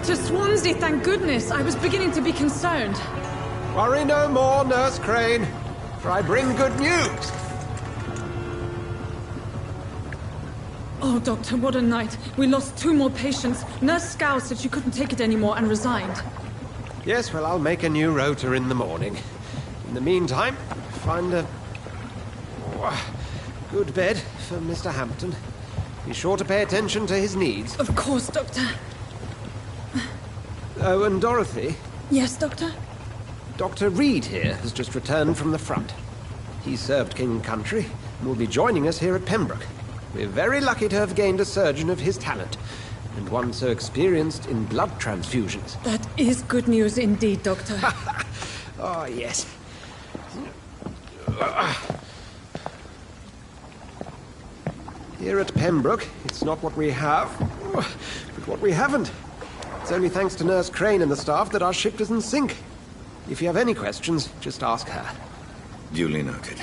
Dr. Swansea, thank goodness. I was beginning to be concerned. Worry no more, Nurse Crane, for I bring good news. Oh, Doctor, what a night. We lost 2 more patients. Nurse Scow said she couldn't take it anymore and resigned. Yes, well, I'll make a new rota in the morning. In the meantime, find a good bed for Mr. Hampton. Be sure to pay attention to his needs. Of course, Doctor. Oh, and Dorothy? Yes, Doctor? Dr. Reed here has just returned from the front. He served King Country and will be joining us here at Pembroke. We're very lucky to have gained a surgeon of his talent, and one so experienced in blood transfusions. That is good news indeed, Doctor. Oh, yes. Here at Pembroke, it's not what we have, but what we haven't. It's only thanks to Nurse Crane and the staff that our ship doesn't sink. If you have any questions, just ask her. Duly noted.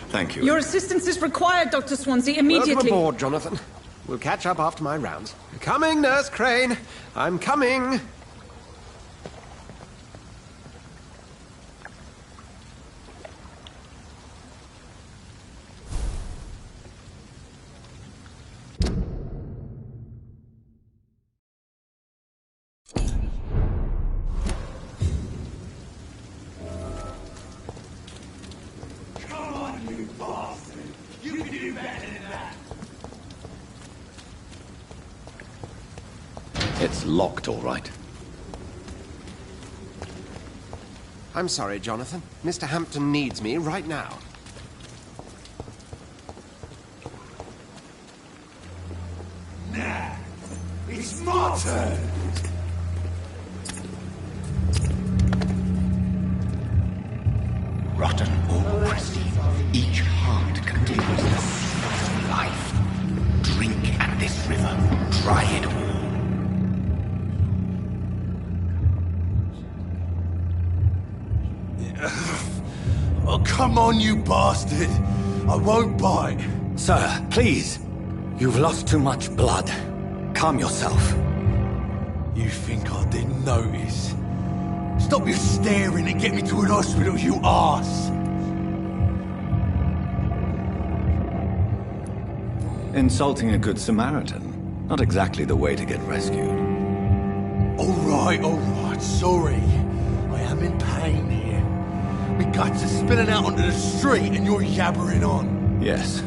Thank you. Your assistance is required, Dr. Swansea, immediately. Welcome aboard, Jonathan. We'll catch up after my rounds. Coming, Nurse Crane. I'm coming. It's locked, all right. I'm sorry, Jonathan. Mr. Hampton needs me right now. Nah, it's my turn. Rotten or pristine, each heart contains the seed of life. Drink at this river, try it all. Oh, come on, you bastard! I won't bite. Sir, please. You've lost too much blood. Calm yourself. You think I didn't notice? Stop your staring and get me to an hospital, you arse! Insulting a good Samaritan. Not exactly the way to get rescued. Alright, sorry. I am in pain here. My guts are spilling out onto the street and you're yabbering on. Yes.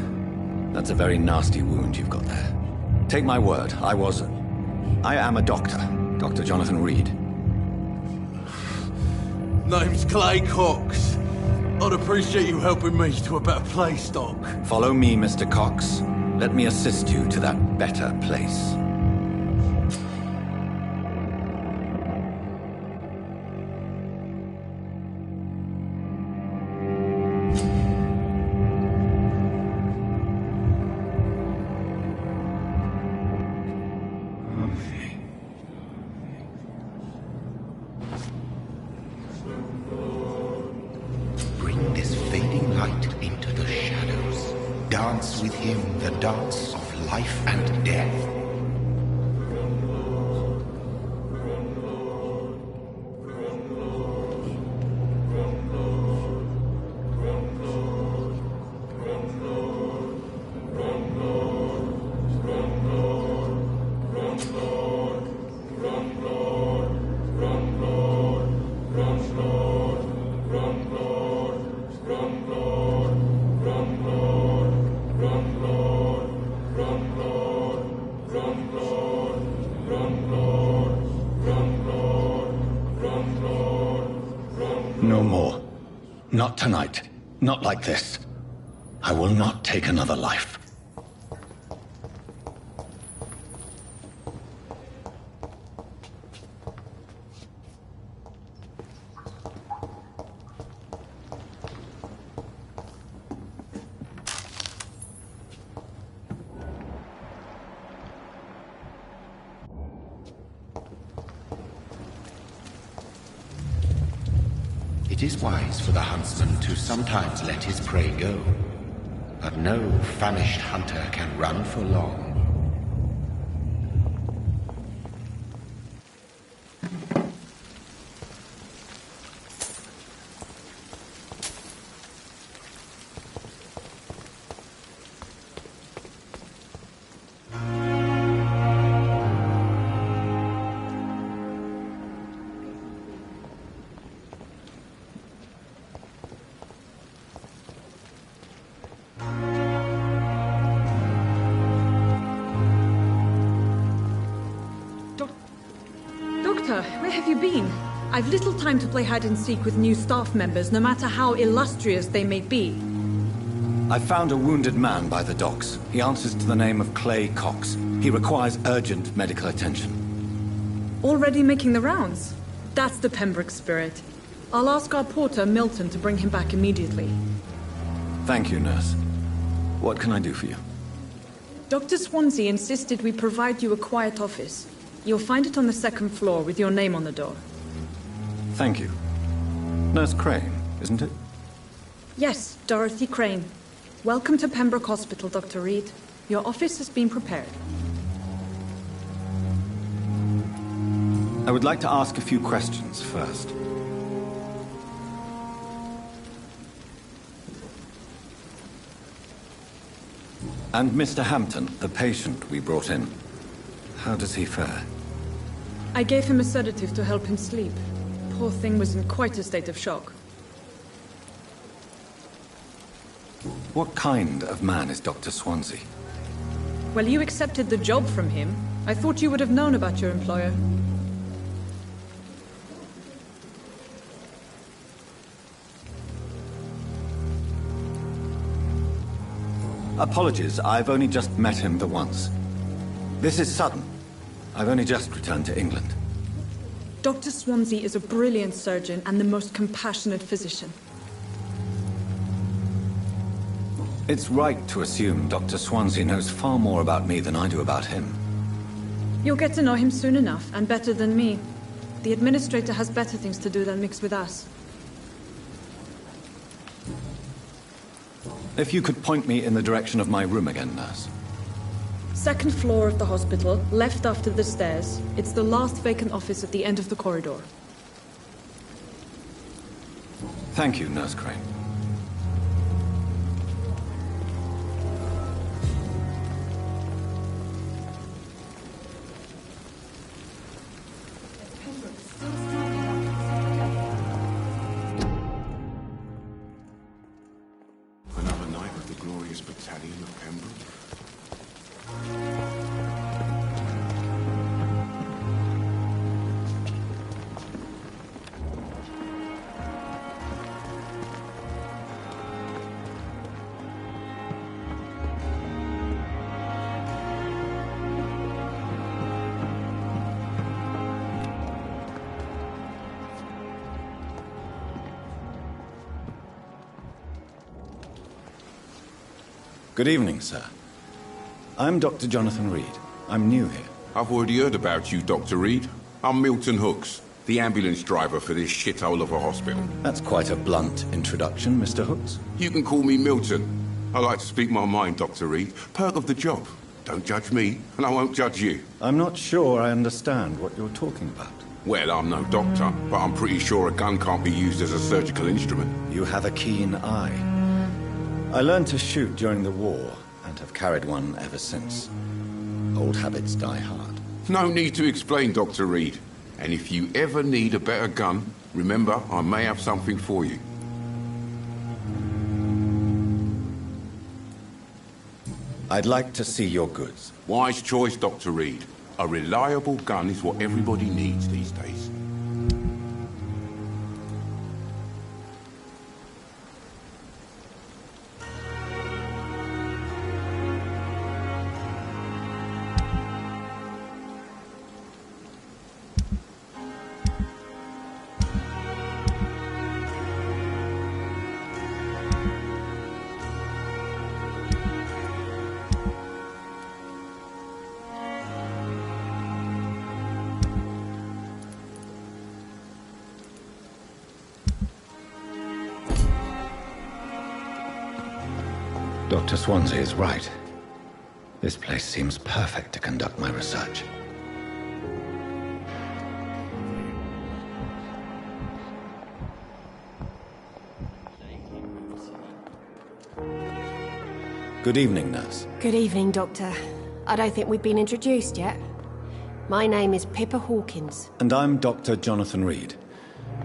That's a very nasty wound you've got there. Take my word, I am a doctor. Dr. Jonathan Reed. Name's Clay Cox. I'd appreciate you helping me to a better place, Doc. Follow me, Mr. Cox. Let me assist you to that better place. Bring this fading light into the shadows. Dance with him the dance of life and death. No more. Not tonight. Not like this. I will not take another life. It is wise for the huntsman to sometimes let his prey go, but no famished hunter can run for long. have you been? I've little time to play hide-and-seek with new staff members, no matter how illustrious they may be. I found a wounded man by the docks. He answers to the name of Clay Cox. He requires urgent medical attention. Already making the rounds? That's the Pembroke spirit. I'll ask our porter, Milton, to bring him back immediately. Thank you, nurse. What can I do for you? Dr. Swansea insisted we provide you a quiet office. You'll find it on the second floor with your name on the door. Thank you. Nurse Crane, isn't it? Yes, Dorothy Crane. Welcome to Pembroke Hospital, Dr. Reed. Your office has been prepared. I would like to ask a few questions first. And Mr. Hampton, the patient we brought in. How does he fare? I gave him a sedative to help him sleep. Poor thing was in quite a state of shock. What kind of man is Dr. Swansea? Well, you accepted the job from him. I thought you would have known about your employer. Apologies, I've only just met him the once. This is sudden. I've only just returned to England. Dr. Swansea is a brilliant surgeon and the most compassionate physician. It's right to assume Dr. Swansea knows far more about me than I do about him. You'll get to know him soon enough, and better than me. The administrator has better things to do than mix with us. If you could point me in the direction of my room again, nurse. Second floor of the hospital, left after the stairs. It's the last vacant office at the end of the corridor. Thank you, Nurse Crane. Another night with the glorious battalion of Pembroke. Good evening, sir. I'm Dr. Jonathan Reed. I'm new here. I've already heard about you, Dr. Reed. I'm Milton Hooks, the ambulance driver for this shithole of a hospital. That's quite a blunt introduction, Mr. Hooks. You can call me Milton. I like to speak my mind, Dr. Reed. Perk of the job. Don't judge me, and I won't judge you. I'm not sure I understand what you're talking about. Well, I'm no doctor, but I'm pretty sure a gun can't be used as a surgical instrument. You have a keen eye. I learned to shoot during the war, and have carried one ever since. Old habits die hard. No need to explain, Dr. Reed. And if you ever need a better gun, remember, I may have something for you. I'd like to see your goods. Wise choice, Dr. Reed. A reliable gun is what everybody needs these days. Dr. Swansea is right. This place seems perfect to conduct my research. Good evening, nurse. Good evening, Doctor. I don't think we've been introduced yet. My name is Pippa Hawkins. And I'm Dr. Jonathan Reed.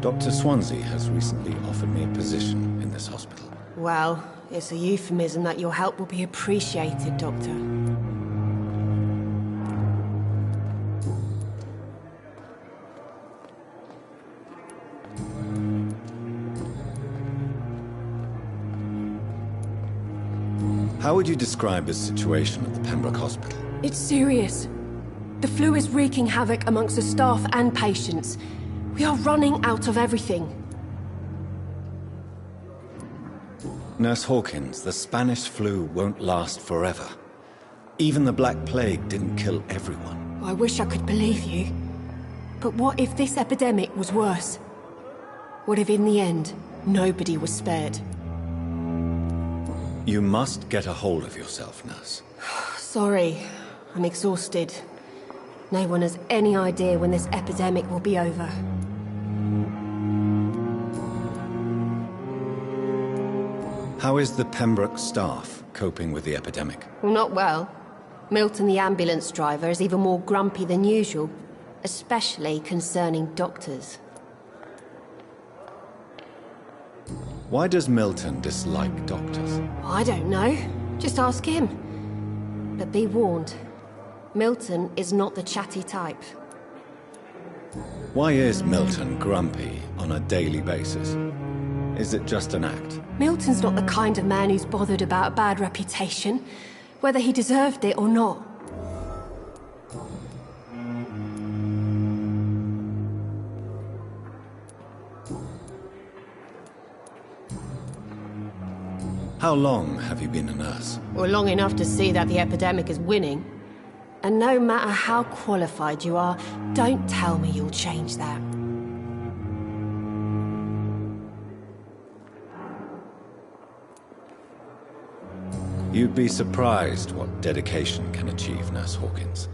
Dr. Swansea has recently offered me a position in this hospital. Well, it's a euphemism that your help will be appreciated, Doctor. How would you describe the situation at the Pembroke Hospital? It's serious. The flu is wreaking havoc amongst the staff and patients. We are running out of everything. Nurse Hawkins, the Spanish flu won't last forever. Even the Black Plague didn't kill everyone. I wish I could believe you. But what if this epidemic was worse? What if in the end, nobody was spared? You must get a hold of yourself, Nurse. Sorry, I'm exhausted. No one has any idea when this epidemic will be over. How is the Pembroke staff coping with the epidemic? Well, not well. Milton, the ambulance driver, is even more grumpy than usual, especially concerning doctors. Why does Milton dislike doctors? I don't know. Just ask him. But be warned, Milton is not the chatty type. Why is Milton grumpy on a daily basis? Is it just an act? Milton's not the kind of man who's bothered about a bad reputation, whether he deserved it or not. How long have you been a nurse? Well, long enough to see that the epidemic is winning. And no matter how qualified you are, don't tell me you'll change that. You'd be surprised what dedication can achieve, Nurse Hawkins.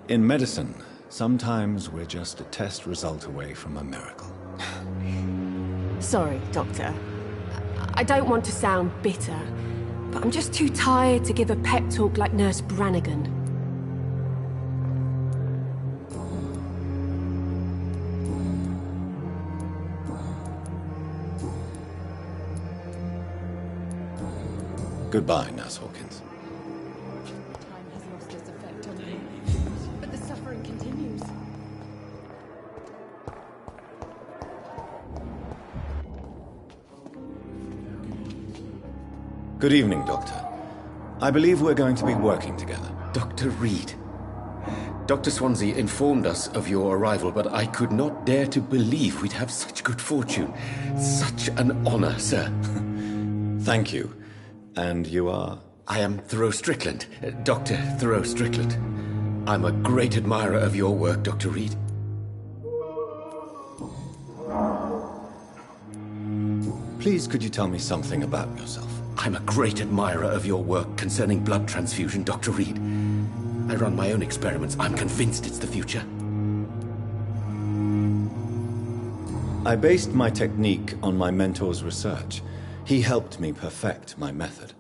In medicine, sometimes we're just a test result away from a miracle. Sorry, Doctor. I don't want to sound bitter, but I'm just too tired to give a pep talk like Nurse Brannigan. Goodbye, Nurse Hawkins. Time has lost its effect on me, but the suffering continues. Good evening, Doctor. I believe we're going to be working together. Dr. Reed. Dr. Swansea informed us of your arrival, but I could not dare to believe we'd have such good fortune. Such an honor, sir. Thank you. And you are? I am Thoreau Strickland, Dr. Thoreau Strickland. I'm a great admirer of your work, Dr. Reed. Please, could you tell me something about yourself? I'm a great admirer of your work concerning blood transfusion, Dr. Reed. I run my own experiments. I'm convinced it's the future. I based my technique on my mentor's research. He helped me perfect my method.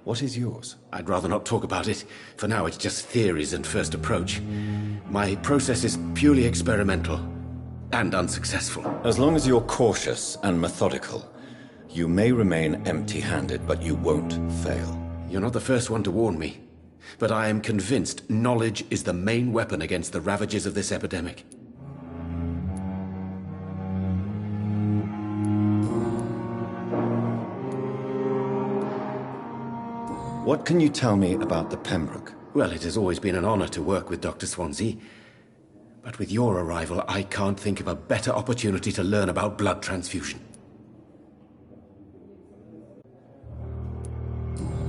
What is yours? I'd rather not talk about it. For now, it's just theories and first approach. My process is purely experimental and unsuccessful. As long as you're cautious and methodical, you may remain empty-handed, but you won't fail. You're not the first one to warn me, but I am convinced knowledge is the main weapon against the ravages of this epidemic. What can you tell me about the Pembroke? Well, it has always been an honor to work with Dr. Swansea. But with your arrival, I can't think of a better opportunity to learn about blood transfusion.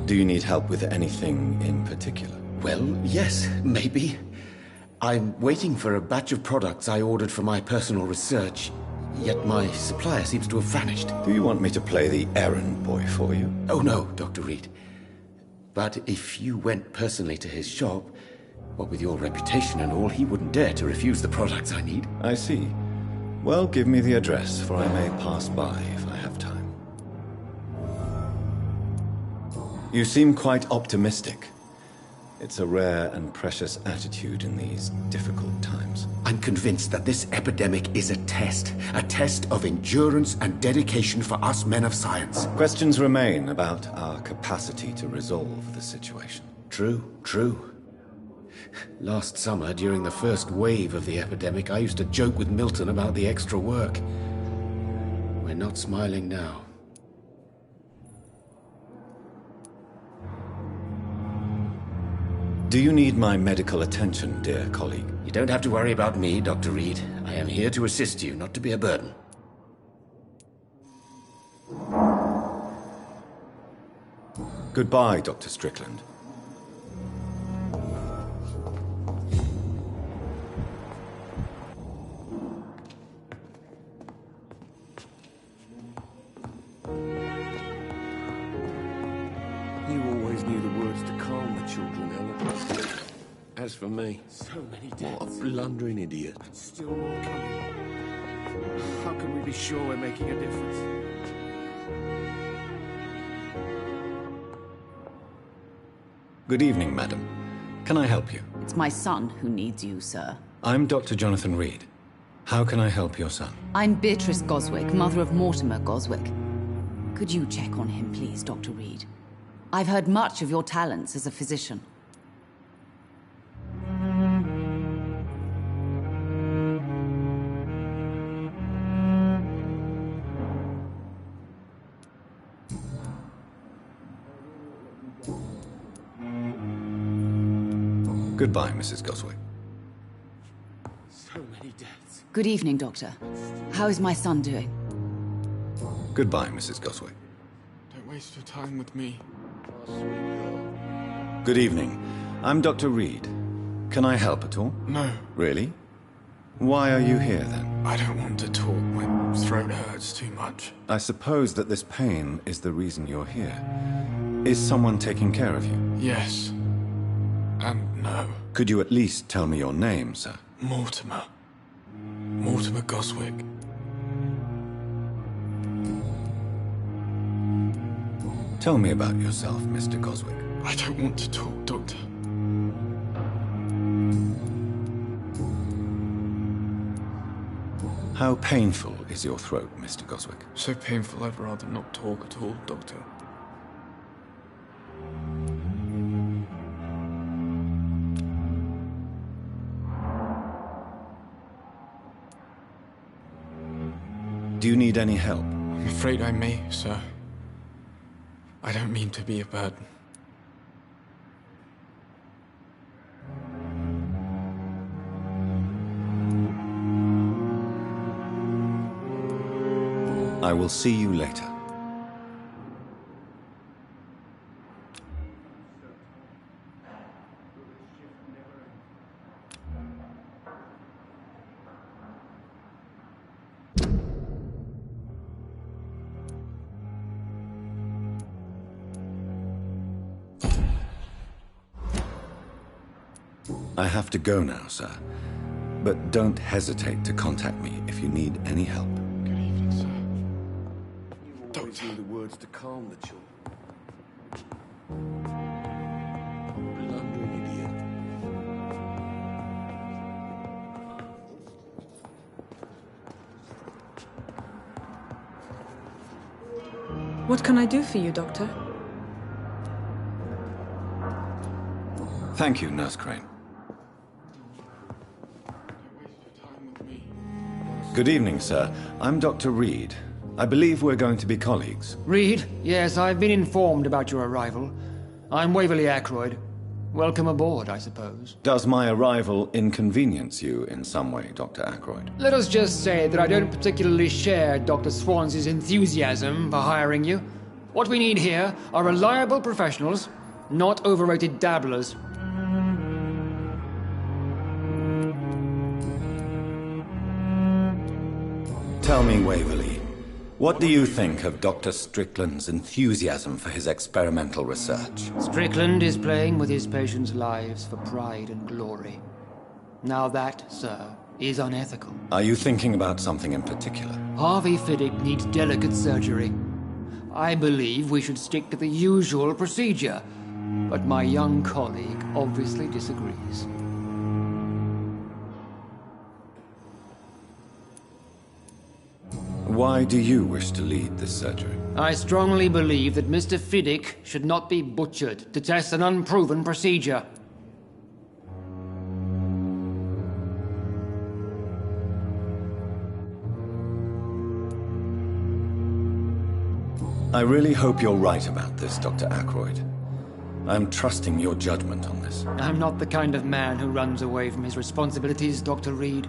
Do you need help with anything in particular? Well, yes, maybe. I'm waiting for a batch of products I ordered for my personal research, yet my supplier seems to have vanished. Do you want me to play the errand boy for you? Oh no, Dr. Reed. But if you went personally to his shop, what with your reputation and all, he wouldn't dare to refuse the products I need. I see. Well, give me the address, for I may pass by if I have time. You seem quite optimistic. It's a rare and precious attitude in these difficult times. I'm convinced that this epidemic is a test of endurance and dedication for us men of science. Questions remain about our capacity to resolve the situation. True. Last summer, during the first wave of the epidemic, I used to joke with Milton about the extra work. We're not smiling now. Do you need my medical attention, dear colleague? You don't have to worry about me, Dr. Reed. I am here to assist you, not to be a burden. Goodbye, Dr. Strickland. You always knew the words to calm the children, Ella. As for me, So many what a deaths. blundering idiot. Still more coming. How can we be sure we're making a difference? Good evening, madam. Can I help you? It's my son who needs you, sir. I'm Dr. Jonathan Reed. How can I help your son? I'm Beatrice Goswick, mother of Mortimer Goswick. Could you check on him, please, Dr. Reed? I've heard much of your talents as a physician. Goodbye, Mrs. Goswick. So many deaths. Good evening, Doctor. How is my son doing? Goodbye, Mrs. Goswick. Don't waste your time with me. Good evening. I'm Dr. Reed. Can I help at all? No, Really? Why are you here, then? I don't want to talk. My throat hurts too much. I suppose that this pain is the reason you're here. Is someone taking care of you? Yes. And no. Could you at least tell me your name, sir? Mortimer. Mortimer Goswick. Tell me about yourself, Mr. Goswick. I don't want to talk, Doctor. How painful is your throat, Mr. Goswick? So painful I'd rather not talk at all, Doctor. Do you need any help? I'm afraid I may, sir. I don't mean to be a burden. I will see you later. I have to go now, sir. But don't hesitate to contact me if you need any help. Good evening, sir. You always knew the words to calm the children. Blundering idiot. What can I do for you, Doctor? Thank you, Nurse Crane. Good evening, sir. I'm Dr. Reed. I believe we're going to be colleagues. Reed? Yes, I've been informed about your arrival. I'm Waverly Ackroyd. Welcome aboard, I suppose. Does my arrival inconvenience you in some way, Dr. Ackroyd? Let us just say that I don't particularly share Dr. Swansea's enthusiasm for hiring you. What we need here are reliable professionals, not overrated dabblers. Tell me, Waverly, what do you think of Dr. Strickland's enthusiasm for his experimental research? Strickland is playing with his patients' lives for pride and glory. Now that, sir, is unethical. Are you thinking about something in particular? Harvey Fiddick needs delicate surgery. I believe we should stick to the usual procedure, but my young colleague obviously disagrees. Why do you wish to lead this surgery? I strongly believe that Mr. Fiddick should not be butchered to test an unproven procedure. I really hope you're right about this, Dr. Ackroyd. I'm trusting your judgment on this. I'm not the kind of man who runs away from his responsibilities, Dr. Reed.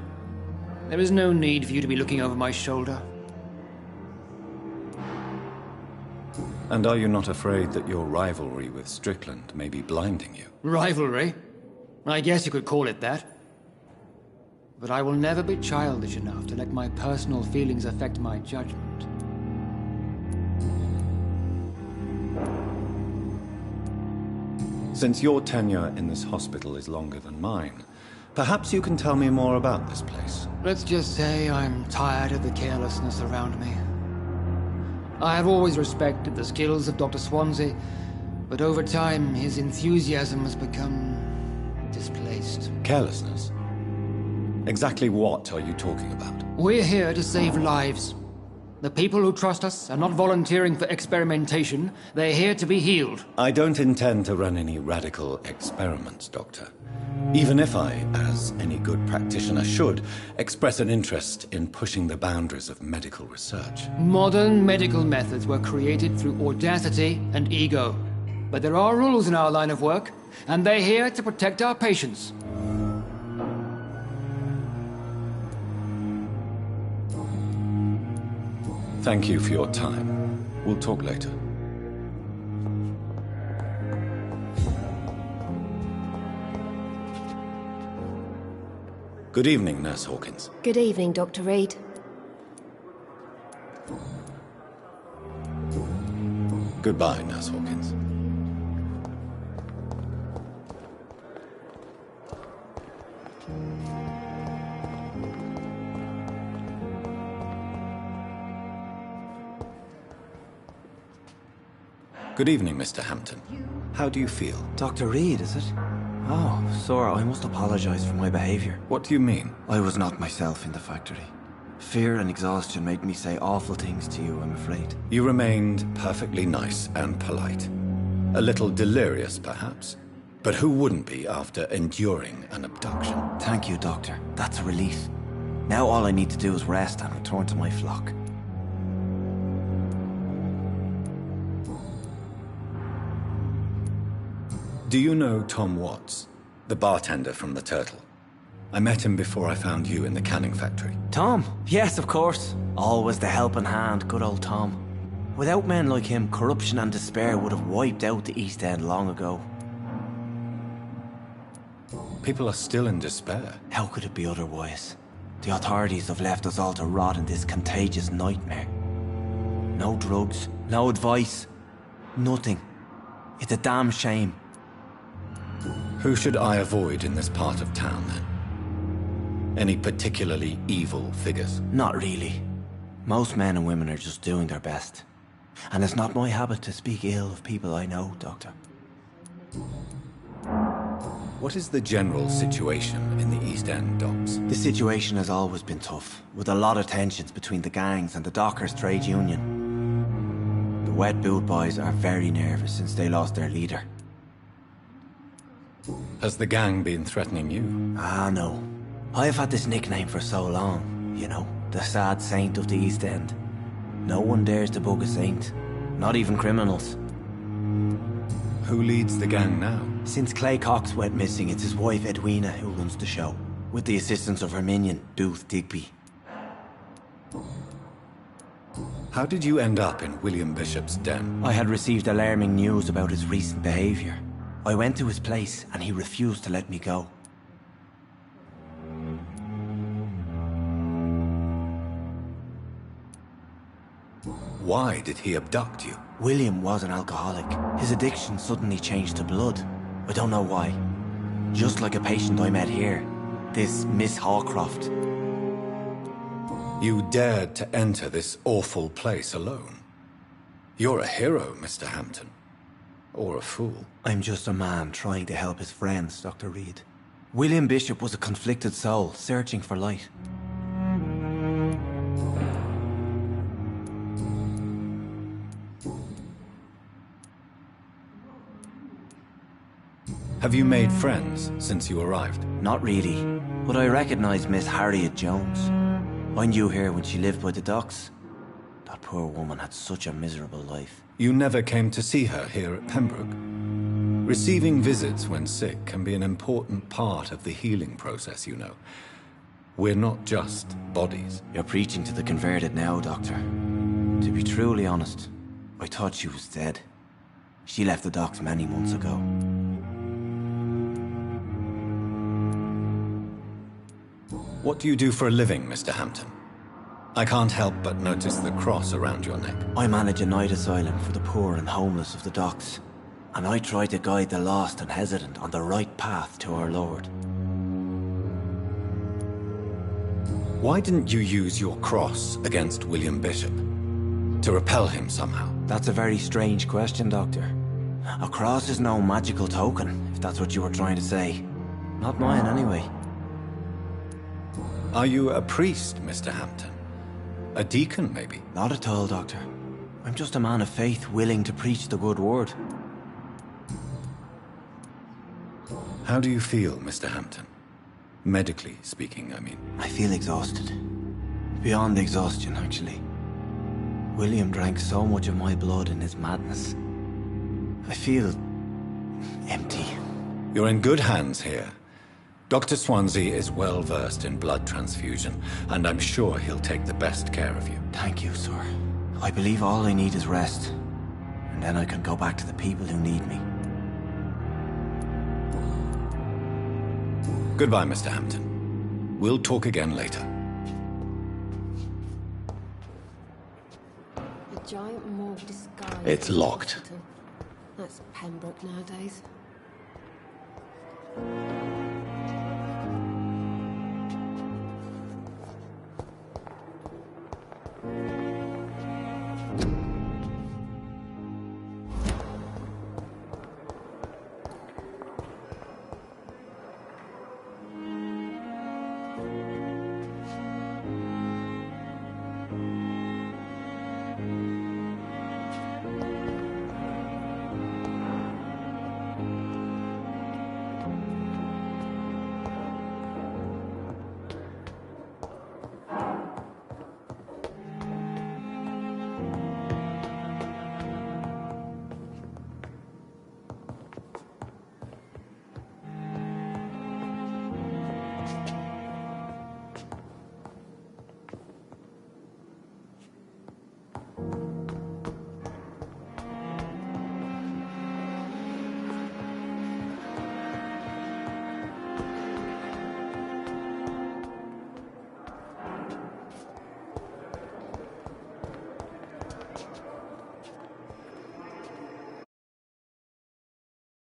There is no need for you to be looking over my shoulder. And are you not afraid that your rivalry with Strickland may be blinding you? Rivalry? I guess you could call it that. But I will never be childish enough to let my personal feelings affect my judgment. Since your tenure in this hospital is longer than mine, perhaps you can tell me more about this place. Let's just say I'm tired of the carelessness around me. I have always respected the skills of Dr. Swansea, but over time his enthusiasm has become displaced. Carelessness? Exactly what are you talking about? We're here to save lives. The people who trust us are not volunteering for experimentation. They're here to be healed. I don't intend to run any radical experiments, Doctor. Even if I, as any good practitioner should, express an interest in pushing the boundaries of medical research. Modern medical methods were created through audacity and ego. But there are rules in our line of work, and they're here to protect our patients. Thank you for your time. We'll talk later. Good evening, Nurse Hawkins. Good evening, Dr. Reed. Goodbye, Nurse Hawkins. Good evening, Mr. Hampton. How do you feel? Dr. Reed, is it? Oh, sir, I must apologize for my behavior. What do you mean? I was not myself in the factory. Fear and exhaustion made me say awful things to you, I'm afraid. You remained perfectly nice and polite. A little delirious, perhaps. But who wouldn't be after enduring an abduction? Thank you, Doctor. That's a relief. Now all I need to do is rest and return to my flock. Do you know Tom Watts, the bartender from the Turtle? I met him before I found you in the canning factory. Tom? Yes, of course. Always the helping hand, good old Tom. Without men like him, corruption and despair would have wiped out the East End long ago. People are still in despair. How could it be otherwise? The authorities have left us all to rot in this contagious nightmare. No drugs, no advice, nothing. It's a damn shame. Who should I avoid in this part of town, then? Any particularly evil figures? Not really. Most men and women are just doing their best. And it's not my habit to speak ill of people I know, Doctor. What is the general situation in the East End docks? The situation has always been tough, with a lot of tensions between the gangs and the dockers' trade union. The wet boot boys are very nervous since they lost their leader. Has the gang been threatening you? Ah, no. I've had this nickname for so long, you know, the sad saint of the East End. No one dares to bug a saint, not even criminals. Who leads the gang now? Since Clay Cox went missing, it's his wife Edwina who runs the show, with the assistance of her minion, Booth Digby. How did you end up in William Bishop's den? I had received alarming news about his recent behavior. I went to his place and he refused to let me go. Why did he abduct you? William was an alcoholic. His addiction suddenly changed to blood. I don't know why. Just like a patient I met here. This Miss Hawcroft. You dared to enter this awful place alone. You're a hero, Mr. Hampton. Or a fool. I'm just a man trying to help his friends, Dr. Reed. William Bishop was a conflicted soul, searching for light. Have you made friends since you arrived? Not really, but I recognize Miss Harriet Jones. I knew her when she lived by the docks. That poor woman had such a miserable life. You never came to see her here at Pembroke? Receiving visits when sick can be an important part of the healing process, you know. We're not just bodies. You're preaching to the converted now, Doctor. To be truly honest, I thought she was dead. She left the docks many months ago. What do you do for a living, Mr. Hampton? I can't help but notice the cross around your neck. I manage a night asylum for the poor and homeless of the docks. And I try to guide the lost and hesitant on the right path to our Lord. Why didn't you use your cross against William Bishop? To repel him somehow? That's a very strange question, Doctor. A cross is no magical token, if that's what you were trying to say. Not mine, anyway. Are you a priest, Mr. Hampton? A deacon, maybe? Not at all, Doctor. I'm just a man of faith willing to preach the good word. How do you feel, Mr. Hampton? Medically speaking, I mean. I feel exhausted. Beyond exhaustion, actually. William drank so much of my blood in his madness. I feel empty. You're in good hands here. Dr. Swansea is well versed in blood transfusion, and I'm sure he'll take the best care of you. Thank you, sir. I believe all I need is rest. And then I can go back to the people who need me. Goodbye, Mr. Hampton. We'll talk again later. A giant morgue disguise. It's locked. That's Pembroke nowadays.